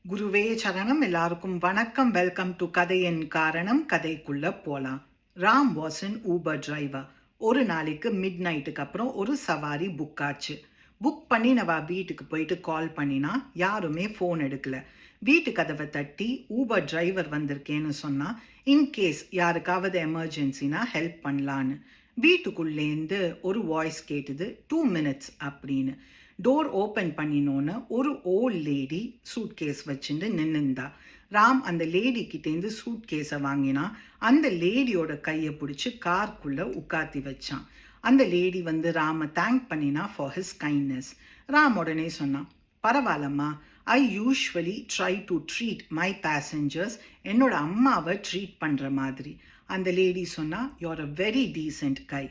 குருவே சரணம். எல்லாருக்கும் வணக்கம். வெல்கம் டு கதையின் காரணம். கதைக்குள்ள போலாம். Ram was an Uber driver. ஒரு நாளைக்கு மிட் நைட்டுக்கு அப்புறம் ஒரு சவாரி புக் ஆச்சு. புக் பண்ணி நான் வீட்டுக்கு போயிட்டு கால் பண்ணினா யாருமே ஃபோன் எடுக்கல. வீட்டு கதவை தட்டி ஊபர் டிரைவர் வந்திருக்கேன்னு சொன்னா இன்கேஸ் யாருக்காவது எமர்ஜென்சினா ஹெல்ப் பண்ணலான்னு. வீட்டுக்குள்ளேருந்து ஒரு வாய்ஸ் கேட்டுது, 2 minutes அப்படின்னு. டோர் ஓப்பன் பண்ணினோன்னு ஒரு ஓல்ட் லேடி சூட் கேஸ் வச்சுட்டு நின்றுந்தா. ராம் அந்த லேடி கிட்டேருந்து சூட் கேஸை வாங்கினா. அந்த லேடியோட கையை பிடிச்சி கார்க்குள்ள உட்காத்தி வச்சான். அந்த லேடி வந்து ராமை தேங்க் பண்ணினா ஃபார் ஹிஸ் கைண்ட்னஸ். ராம் உடனே சொன்னான், பரவாயில்லம்மா, ஐ usually try to treat my passengers என்னோட அம்மாவை ட்ரீட் பண்ணுற மாதிரி. அந்த லேடி சொன்னா, யூஆர் அ வெரி டீசென்ட் கை.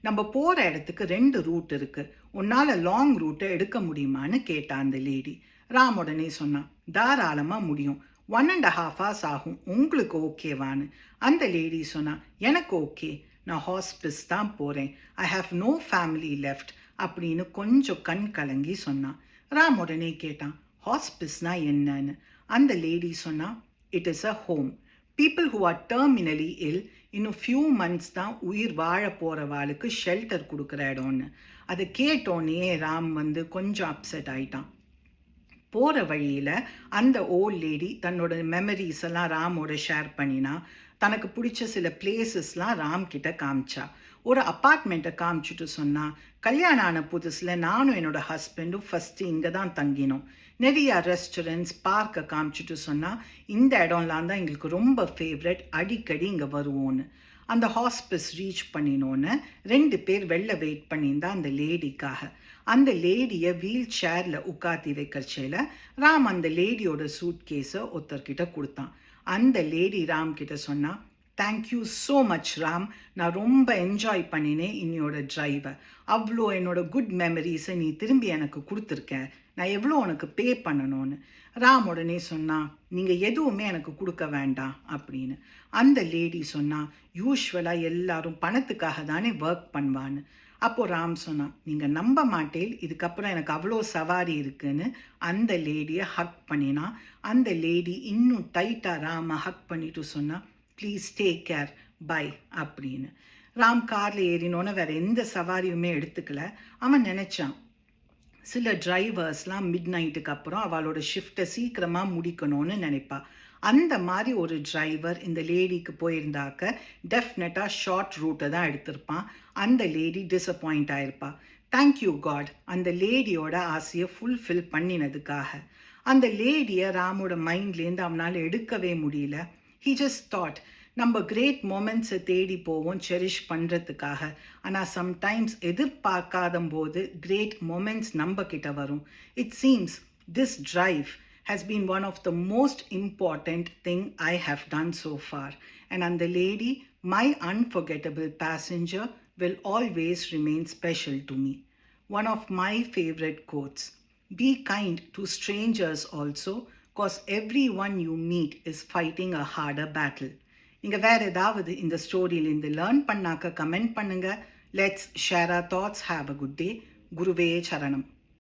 நம்ம போகிற இடத்துக்கு 2 ரூட் இருக்கு, உன்னால் லாங் ரூட்டை எடுக்க முடியுமான்னு கேட்டா அந்த லேடி. ராம் உடனே சொன்னான், தாராளமாக முடியும், 1.5 hours ஆகும், உங்களுக்கு ஓகேவான்னு. அந்த லேடி சொன்னா, எனக்கு ஓகே, நான் ஹாஸ்பிஸ் தான் போகிறேன், I have no family left அப்படின்னு கொஞ்சம் கண் கலங்கி சொன்னான். ராம் உடனே கேட்டான், ஹாஸ்பிஸ்னா என்னன்னு. அந்த லேடி சொன்னா, it is a home. People who are terminally ill, இன்னும் ஃபியூ மந்த்ஸ் தான் உயிர் வாழ போகிறவாளுக்கு ஷெல்டர் கொடுக்குற இடம்னு. அதை கேட்டோன்னே ராம் வந்து கொஞ்சம் அப்செட் ஆயிட்டான். போகிற வழியில் அந்த ஓல்ட் லேடி தன்னோட மெமரிஸ் எல்லாம் ராமோட ஷேர் பண்ணினா. தனக்கு பிடிச்ச சில பிளேசஸ்லாம் ராம் கிட்ட காமிச்சா. ஒரு அப்பார்ட்மெண்ட்டை காமிச்சிட்டு சொன்னா, கல்யாணம் ஆன புதுசில் நானும் என்னோட ஹஸ்பண்டும் ஃபஸ்ட்டு இங்கே தான் தங்கினோம். நிறையா ரெஸ்டாரண்ட்ஸ், பார்க்கை காமிச்சிட்டு சொன்னால், இந்த இடம்லாம் தான் எங்களுக்கு ரொம்ப ஃபேவரட், அடிக்கடி இங்கே வருவோன்னு. அந்த ஹாஸ்பிஸ் ரீச் பண்ணினோன்னு 2 பேர் வெளில வெயிட் பண்ணியிருந்தா அந்த லேடிக்காக. அந்த லேடியை வீல் சேரில் உட்காத்தி வைக்கிறச்சேல ராம் அந்த லேடியோட சூட் கேஸை ஒருத்தர்கிட்ட கொடுத்தான். அந்த லேடி ராம் கிட்ட சொன்னா, தேங்க்யூ ஸோ மச் ராம், நான் ரொம்ப என்ஜாய் பண்ணினேன் என்னோட டிரைவை. அவ்வளோ என்னோட குட் மெமரிஸை நீ திரும்பி எனக்கு கொடுத்துருக்க, நான் எவ்வளோ உனக்கு பே பண்ணணும்னு. ராம் உடனே சொன்னா, நீங்கள் எதுவுமே எனக்கு கொடுக்க வேண்டாம் அப்படின்னு. அந்த லேடி சொன்னா, யூஸ்வலாக எல்லாரும் பணத்துக்காக தானே ஒர்க் பண்ணுவான்னு. அப்போது ராம் சொன்னான், நீங்கள் நம்ப மாட்டேன், இதுக்கப்புறம் எனக்கு அவ்வளோ சவாரி இருக்குன்னு அந்த லேடியை ஹக் பண்ணினா. அந்த லேடி இன்னும் டைட்டாக ராமை ஹக் பண்ணிட்டு சொன்னா, ப்ளீஸ் டேக் கேர், பை அப்படின்னு. ராம் காரில் ஏறினோன்னு வேற எந்த சவாரியுமே எடுத்துக்கல. அவன் நினச்சான், சில டிரைவர்ஸ்லாம் மிட் நைட்டுக்கு அப்புறம் அவளோட ஷிஃப்டை சீக்கிரமாக முடிக்கணும்னு நினைப்பா. அந்த மாதிரி ஒரு டிரைவர் இந்த லேடிக்கு போயிருந்தாக்க டெஃபினட்டாக ஷார்ட் ரூட்டை தான் எடுத்திருப்பான். அந்த லேடி டிசப்பாயிண்ட் ஆயிருப்பா. தேங்க்யூ காட், அந்த லேடியோட ஆசையை ஃபுல்ஃபில் பண்ணினதுக்காக. அந்த லேடியை ராமோட மைண்ட்லேருந்து அவனால் எடுக்கவே முடியல. ஹீ ஜஸ்ட் தாட், நம்ம கிரேட் மொமெண்ட்ஸை தேடி போவோம் செரிஷ் பண்ணுறதுக்காக. ஆனால் சம்டைம்ஸ் எதிர்பார்க்காத போது கிரேட் மொமெண்ட்ஸ் நம்ம கிட்ட வரும். It seems this drive has been one of the most important thing I have done so far. And on the lady, my unforgettable passenger will always remain special to me. One of my favorite quotes, be kind to strangers also, cause everyone you meet is fighting a harder battle. நீங்கள் வேறு ஏதாவது இந்த ஸ்டோரியிலேருந்து learn பண்ணாக்க comment பண்ணுங்கள். Let's share our thoughts. Have a good day. குருவே சரணம்.